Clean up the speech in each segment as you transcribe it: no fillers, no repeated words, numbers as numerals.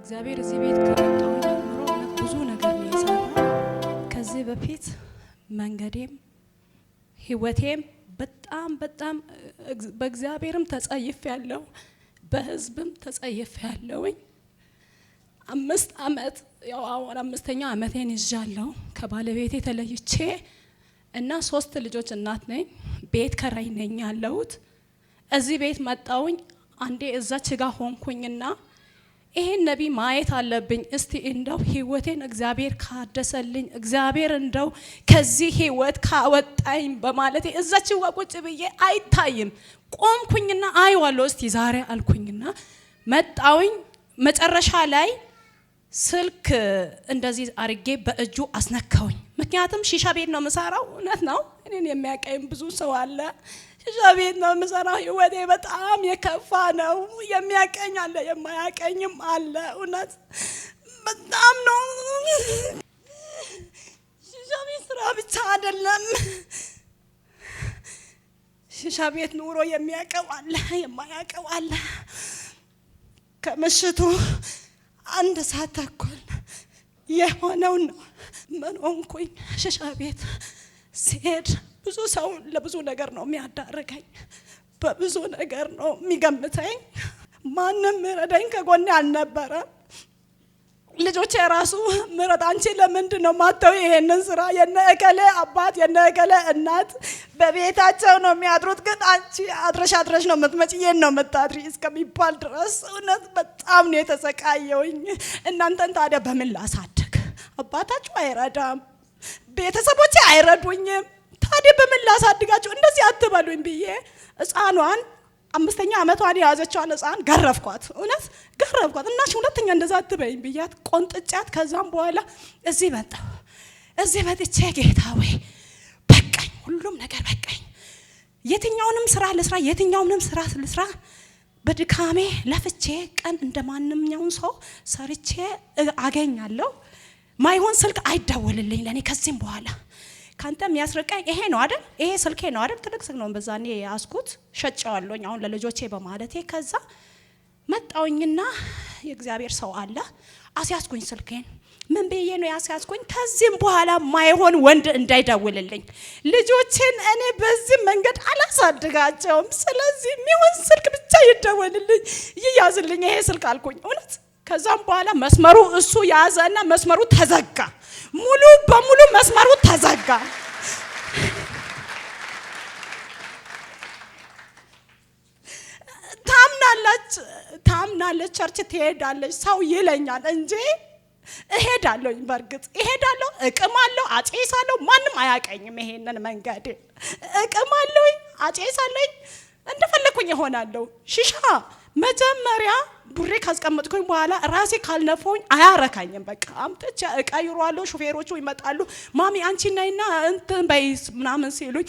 እግዚአብሔር እዚህ ቤት ከመጣሁ ጀምሮ ብዙ ነገር ነው የሰራው። ከዚህ በፊት መንገዴም ህይወቴም በጣም በእግዚአብሔርም ተጸይፌያለሁ፣ በህዝብም ተጸይፌያለሁኝ። 5 አመት ያው አሁን 5ኛ አመቴን ይዣለሁ ከባለቤቴ ተለይቼ እና 3 ልጆች እናት ነኝ። ቤት ከራይ ነኝ ያለሁት። እዚህ ቤት መጣሁኝ። አንዴ እዛች ጋር ሆንኩኝና ይሄን ነብይ ማየት አለብኝ። እስቲ እንደው ህይወቴን እግዚአብሔር ካደሰልኝ፣ እግዚአብሔር እንደው ከዚህ ህይወት ካወጣኝ በማለቴ እዛች ቁጭ ብዬ አይታይም ቆምኩኝና አይዋለሁ እስቲ ዛሬ አልኩኝና መጣሁኝ። መጨረሻ ላይ ስልክ እንደዚህ አርጌ በእጁ አስነካውኝ። ምክንያቱም ሺሻ ቤት ነው የምሰራው። እውነት ነው፣ እኔን የሚያቀኝ ብዙ ሰው አለ። ሺሻ ቤት ነው የምሰራው። ህይወቴ በጣም የከፋ ነው። የሚያቀኝ አለ፣ የማያቀኝም አለ። እውነት በጣም ነው። ሺሻ ቤት ስራ ብቻ አይደለም፣ ሺሻ ቤት ኑሮ የሚያቀው አለ፣ የማያቀው አለ። ከምሽቱ 1 ሰዓት ተኩል የሆነው ነው። ምን ሆንኩኝ? ሺሻ ቤት ሲሄድ ብዙ ሰው ለብዙ ነገር ነው የሚያዳርገኝ፣ በብዙ ነገር ነው የሚገምተኝ። ማንም ምረዳኝ ከጎኔ አልነበረም። ልጆቼ ራሱ ምረጥ አንቺ ለምንድን ነው ማተው ይሄንን ስራ? የነከለ አባት የነከለ እናት በቤታቸው ነው የሚያድሩት፣ ግን አንቺ አድረሽ ነው የምትመጪ፣ የት ነው የምታድሪ እስከሚባል ድረስ እውነት በጣም ነው የተሰቃየውኝ። እናንተን ታዲያ በምን ላሳድግ? አባታችሁ አይረዳም፣ ቤተሰቦቼ አይረዱኝም። ታዲያ በምን ላሳድጋችሁ? እንደዚህ አትበሉኝ ብዬ ህፃኗን 5ኛ አመቷን የያዘችዋን ህፃን ገረፍኳት። እውነት ገረፍኳት። እናሽ ሁለተኛ እንደዛ አትበይኝ ብያት ቆንጥጫት። ከዛም በኋላ እዚህ መጣሁ። እዚህ መጥቼ ጌታ ወይ በቃኝ፣ ሁሉም ነገር በቃኝ። የትኛውንም ስራ ልስራ፣ የትኛውንም ስራ ልስራ፣ በድካሜ ለፍቼ ቀን እንደማንኛውም ሰው ሰርቼ አገኛለሁ። ማይሆን ስልክ አይደወልልኝ ለኔ ከዚህም በኋላ። ካንተ የሚያስርቀኝ ይሄ ነው አይደል? ይሄ ስልኬ ነው አይደል? ትልቅ ስልክ ነው በዛኔ ያስኩት፣ ሸጬዋለሁኝ አሁን ለልጆቼ በማለቴ። ከዛ መጣውኝና የእግዚአብሔር ሰው አለ፣ አስያዝኩኝ ስልኬን። ምን ብዬ ነው ያስያዝኩኝ? ከዚህም በኋላ ማይሆን ወንድ እንዳይደውልልኝ፣ ልጆቼን እኔ በዚህ መንገድ አላሳድጋቸውም። ስለዚህ የሚሆን ስልክ ብቻ ይደወልልኝ፣ ይያዝልኝ ይሄ ስልክ አልኩኝ። እውነት ከዛም በኋላ መስመሩ እሱ ያዘና መስመሩ ተዘጋ። ሙሉ በሙሉ መስመሩ ተዘጋ። ታምናለች፣ ቸርች ትሄዳለች፣ ሰው ይለኛል እንጂ እሄዳለሁኝ። በርግጥ እሄዳለሁ፣ እቅማለሁ፣ አጨሳለሁ። ማንም አያቀኝም ይሄንን መንገድ። እቅማለሁ፣ አጨሳለሁ፣ እንደፈለኩኝ እሆናለሁ። ሺሻ መጀመሪያ ቡሬ ካስቀመጥኩኝ በኋላ ራሴ ካልነፈውኝ አያረካኝም። በቃ አምጥቼ እቀይሯለሁ። ሹፌሮቹ ይመጣሉ፣ ማሚ አንቺ ነይና እንትን በይ ምናምን ሲሉኝ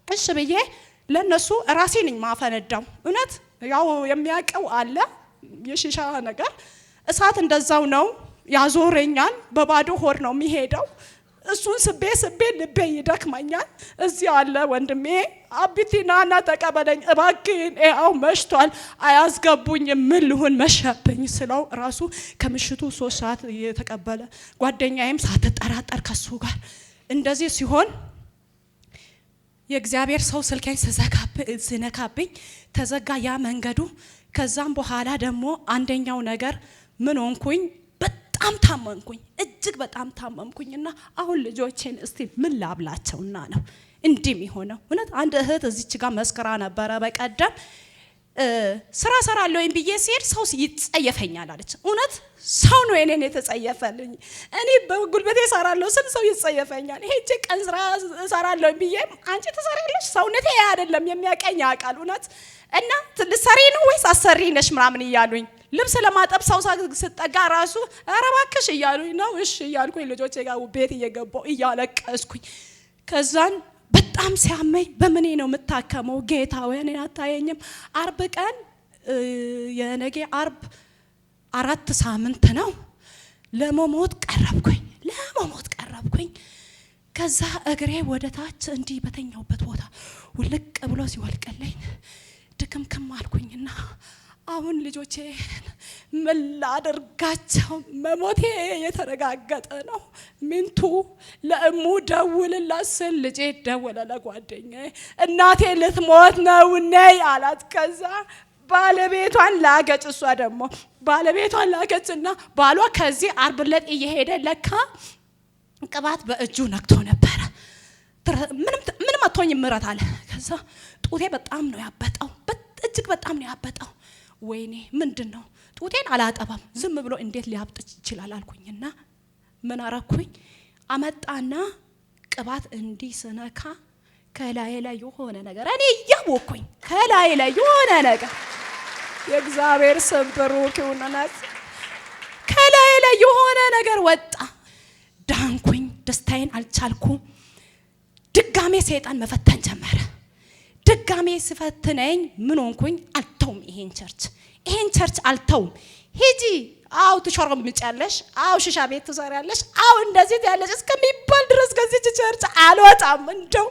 እሺ ብዬ ለነሱ ራሴ ነኝ ማፈነዳው። እውነት ያው የሚያቀው አለ የሺሻ ነገር። እሳት እንደዛው ነው፣ ያዞረኛል። በባዶ ሆድ ነው የሚሄደው። እሱን ስቤ ልቤ ይደክመኛል። እዚህ አለ ወንድሜ አቢቲናና ተቀበለኝ እባክህን፣ ያው መሽቷል፣ አያስገቡኝ፣ ምን ልሁን መሸብኝ ስለው ራሱ ከምሽቱ 3 ሰዓት የተቀበለ። ጓደኛዬም ሳትጠራጠር ከሱ ጋር እንደዚህ ሲሆን የእግዚአብሔር ሰው ስልኬን ሲነካብኝ ተዘጋ ያ መንገዱ። ከዛም በኋላ ደግሞ አንደኛው ነገር ምን ሆንኩኝ? በጣም ታመምኩኝ፣ እጅግ በጣም ታመምኩኝና አሁን ልጆቼን እስቲ ምን ላብላቸውና ነው እንዲም ይሆነው? እውነት አንድ እህት እዚች ጋር መስከራ ነበረ በቀደም ስራ ሰራለሁኝ ብዬ ሲሄድ ሰው ይጸየፈኛል አለች። እውነት ሰው ነው እኔን የተጸየፈልኝ። እኔ በጉልበቴ ሰራለሁ ስል ሰው ይጸየፈኛል። ሄጄ ቀን ስራ ሰራለሁኝ ብዬ አንቺ ትሰሪያለሽ፣ ሰውነቴ አይደለም የሚያቀኝ ያውቃል። እውነት እና ልትሰሪ ነው ወይስ አሰሪ ነሽ ምናምን እያሉኝ፣ ልብስ ለማጠብ ሰው ስጠጋ ራሱ ኧረ እባክሽ እያሉኝ ነው። እሺ እያልኩኝ ልጆቼ ጋር ቤት እየገባሁ እያለቀስኩኝ ከዛን በጣም ሲያመኝ በመኔ ነው የምታከመው? ጌታ ወይ እኔ አታየኝም? አርብ ቀን የነገ አርብ 4 ሳምንት ነው። ለመሞት ቀረብኩኝ። ከዛ እግሬ ወደ ታች እንዲህ በተኛውበት ቦታ ውልቅ ብሎ ሲወልቀልኝ ድክምክም አልኩኝና አሁን ልጆቼ ምን ላደርጋቸው? መሞቴ የተረጋገጠ ነው። ሚንቱ ለእሙ ደውልላት ስል ልጄ ደወለ ለጓደኛዬ። እናቴ ልትሞት ነው ነይ አላት። ከዛ ባለቤቷን ላገጭ። እሷ ደግሞ ባለቤቷን ላገጭና ባሏ ከዚህ ዓርብ ዕለት እየሄደ ለካ ቅባት በእጁ ነክቶ ነበረ። ምንም አትሆኝም ምረት አለ። ከዛ ጡቴ በጣም ነው ያበጠው፣ እጅግ በጣም ነው ያበጠው። ወይኔ ምንድነው? ጡቴን አላጠባም፣ ዝም ብሎ እንዴት ሊያብጥ ይችላል አልኩኝና ምን አረኩኝ? አመጣና ቅባት እንዲህ ስነካ ከላይ ላይ የሆነ ነገር እኔ ያወኩኝ፣ ከላይ ላይ የሆነ ነገር የእግዚአብሔር ስም ብሩክ ይሁንና ከላይ ላይ የሆነ ነገር ወጣ። ዳንኩኝ። ደስታዬን አልቻልኩም። ድጋሜ ሰይጣን መፈተን ጀመረ። ድጋሜ ሲፈትነኝ ምን ሆንኩኝ? አልተውም። ይሄን ቸርች አልተውም። ሂጂ፣ አው ትሾርምጫለሽ፣ አው ሽሻ ቤት ትሰሪያለሽ፣ አው እንደዚህ ያለሽ እስከሚባል ድረስ ከዚህ ቸርች አልወጣም። እንደው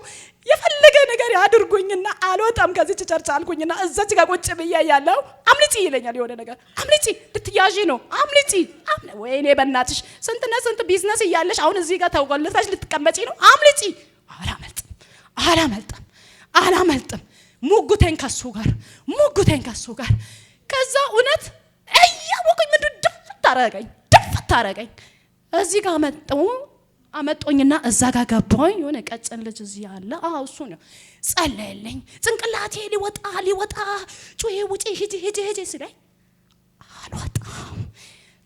የፈለገ ነገር ያድርጉኝና አልወጣም ከዚህ ቸርች አልኩኝና እዛች ጋር ቁጭ ብዬ ያለው አምልጪ ይለኛል። የሆነ ነገር አምልጪ፣ ልትያዢ ነው አምልጪ። ወይኔ በእናትሽ ስንትና ስንት ቢዝነስ እያለሽ አሁን እዚህ ጋር ተቆልፈሽ ልትቀመጪ ነው? አምልጪ። አላመልጥም። ሙጉቴን ከሱ ጋር ከዛ እውነት እያወቁኝ ምንድን ድፍት አረገኝ። እዚህ ጋር አመጦኝና እዛ ጋር ገባኝ። የሆነ ቀጭን ልጅ እዚህ አለ። እሱ ነው ጸለየልኝ። ጭንቅላቴ ሊወጣ ጩኸ ውጪ ሂጂ ሲለኝ አልወጣም።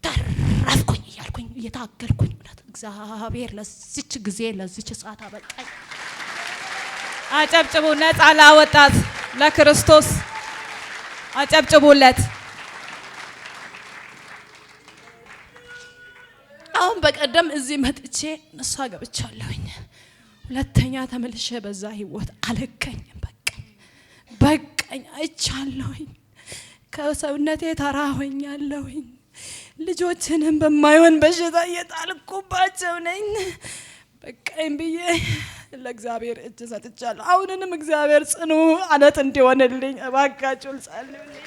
ተረፍኩኝ እያልኩኝ እየታገልኩኝ እውነት እግዚአብሔር ለዚች ጊዜ ለዚች ሰዓት አበቃኝ። አጨብጭቡ። ነፃ ላወጣት ለክርስቶስ አጨብጭቡለት። አሁን በቀደም እዚህ መጥቼ ንሳ ገብቻለሁኝ። ሁለተኛ ተመልሼ በዛ ህይወት አልገኝም። በቃኝ አይቻለሁኝ። ከሰውነቴ ተራ ሆኛለሁኝ። ልጆችንም በማይሆን በሽታ እየጣልኩባቸው ነኝ። በቃኝ ብዬ ለእግዚአብሔር እጅ ሰጥቻለሁ። አሁንንም እግዚአብሔር ጽኑ አለት እንዲሆንልኝ እባካችሁ ጸልዩልኝ።